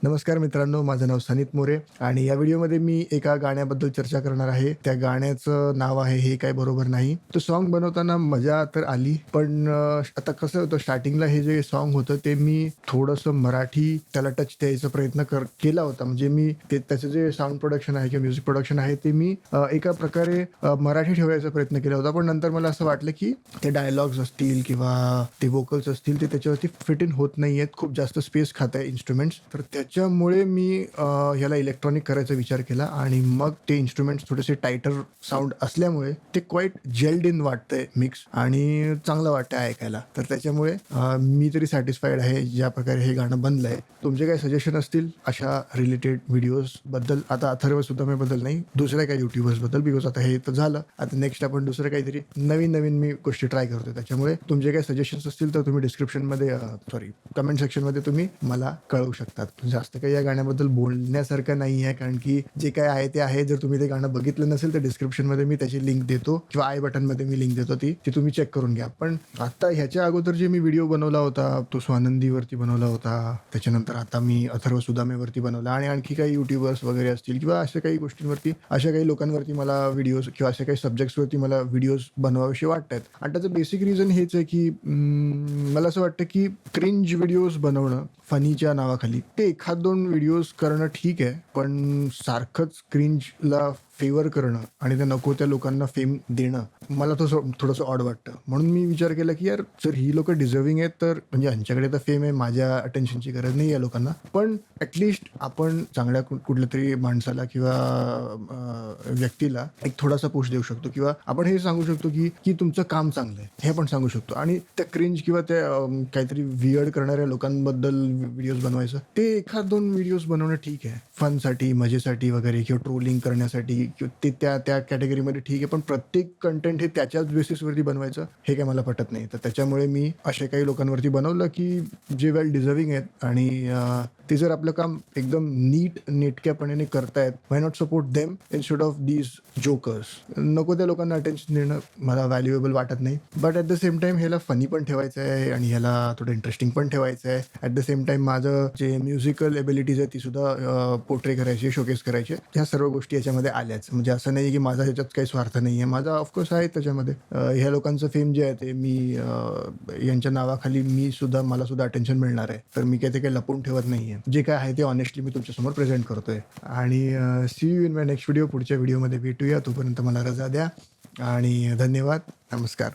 नमस्कार मित्रांनो, माझं नाव सनीत मोरे आणि या व्हिडिओमध्ये मी एका गाण्याबद्दल चर्चा करणार आहे. त्या गाण्याचं नाव आहे हे काय बरोबर नाही. तो सॉन्ग बनवताना मजा तर आली, पण आता कसं होतं स्टार्टिंगला हे जे सॉन्ग होतं ते मी थोडंसं मराठी त्याला टच द्यायचा प्रयत्न केला होता. म्हणजे मी त्याचं जे साउंड प्रोडक्शन आहे किंवा म्युझिक प्रोडक्शन आहे ते मी एका प्रकारे मराठी ठेवायचा प्रयत्न केला होता. पण नंतर मला असं वाटलं की ते डायलॉग्स असतील किंवा ते व्होकल्स असतील ते त्याच्यावरती फिट इन होत नाहीयेत. खूप जास्त स्पेस खात आहे इन्स्ट्रुमेंट्स. तर त्याच्यामुळे मी ह्याला इलेक्ट्रॉनिक करायचा विचार केला आणि मग ते इन्स्ट्रुमेंट्स थोडेसे टायटर साऊंड असल्यामुळे ते क्वाईट जेल्ड इन वाटतंय मिक्स आणि चांगलं वाटतंय ऐकायला. तर त्याच्यामुळे मी तरी सॅटिस्फाईड आहे ज्या प्रकारे हे गाणं बनलंय. तुमचे काही सजेशन असतील अशा रिलेटेड व्हिडिओजबद्दल, आता अथर्व सुदामेबद्दल नाही, दुसऱ्या काही युट्यूबर्सबद्दल, बिकॉज आता हे तर झालं, आता नेक्स्ट आपण दुसरं काहीतरी नवीन मी गोष्टी ट्राय करतोय. त्याच्यामुळे तुमचे काही सजेशन्स असतील तर तुम्ही डिस्क्रिप्शनमध्ये कमेंट सेक्शनमध्ये तुम्ही मला कळवू शकतात. जास्त काही या गाण्याबद्दल बोलण्यासारखं नाही आहे, कारण की जे काय आहे ते आहे. जर तुम्ही ते गाणं बघितलं नसेल तर डिस्क्रिप्शनमध्ये मी त्याची लिंक देतो किंवा आय बटनमध्ये मी लिंक देतो, ती तुम्ही चेक करून घ्या. पण आता ह्याच्या अगोदर जे मी व्हिडिओ बनवला होता तो स्वानंदीवरती बनवला होता, त्याच्यानंतर आता मी अथर्व सुदामेवरती बनवला आणि आणखी काही युट्यूबर्स वगैरे असतील किंवा अशा काही गोष्टींवरती, अशा काही लोकांवरती मला व्हिडिओज किंवा अशा काही सब्जेक्ट्सवरती मला व्हिडिओज बनवावेसे वाटत आहेत. आणि त्याचं बेसिक रिझन हेच आहे की मला असं वाटतं की क्रिंज व्हिडिओज बनवणं फनीच्या नावाखाली, ते एखाद दोन व्हिडिओज करणं ठीक आहे, पण सारखंच क्रिंजला फेवर करणं आणि त्या नको त्या लोकांना फेम देणं मला थोडंसं ऑड वाटतं. म्हणून मी विचार केला की यार, जर ही लोक डिझर्विंग आहेत तर, म्हणजे यांच्याकडे तर फेम आहे, माझ्या अटेन्शनची गरज नाही आहे लोकांना, पण ॲटलिस्ट आपण चांगल्या कुठल्या तरी माणसाला किंवा व्यक्तीला एक थोडासा पुश देऊ शकतो किंवा आपण हे सांगू शकतो की तुमचं काम चांगलं आहे, हे आपण सांगू शकतो. आणि त्या क्रिंज किंवा त्या काहीतरी वियर्ड करणाऱ्या लोकांबद्दल व्हिडिओज बनवायचं, ते एखाद दोन व्हिडिओज बनवणं ठीक आहे, फनसाठी, मजेसाठी वगैरे, किंवा ट्रोलिंग करण्यासाठी किंवा ते त्या कॅटेगरीमध्ये ठीक आहे. पण प्रत्येक कंटेंट हे त्याच्याच बेसिसवरती बनवायचं हे काय मला पटत नाही. तर त्याच्यामुळे मी अशा काही लोकांवरती बनवलं की जे वेल डिझर्विंग आहेत आणि ते जर आपलं काम एकदम नेटक्यापणे करतायत, why not support them instead of these jokers. नको त्या लोकांना अटेन्शन देणं मला व्हॅल्युएबल वाटत नाही. But at the same time ह्याला फनी पण ठेवायचं आहे आणि ह्याला थोडं इंटरेस्टिंग पण ठेवायचं आहे. ॲट द सेम टाईम माझं जे म्युझिकल एबिलिटीज आहे ती सुद्धा पोर्ट्रे करायची, शोकेस करायचे. ह्या सर्व गोष्टी याच्यामध्ये आल्याच. म्हणजे असं नाही की माझा ह्याच्यात काही स्वार्थ नाही आहे, माझा ऑफकोर्स आहे त्याच्यामध्ये. ह्या लोकांचं फेम जे आहे ते मी यांच्या नावाखाली मला सुद्धा अटेन्शन मिळणार आहे, तर मी काही ते काही लपून ठेवत नाही आहे. जे काय आहे ते ऑनेस्टली मी तुमच्यासमोर प्रेझेंट करतोय. आणि see you in my next video. पुढच्या व्हिडिओमध्ये भेटूया. तोपर्यंत मला रजा द्या आणि धन्यवाद. नमस्कार.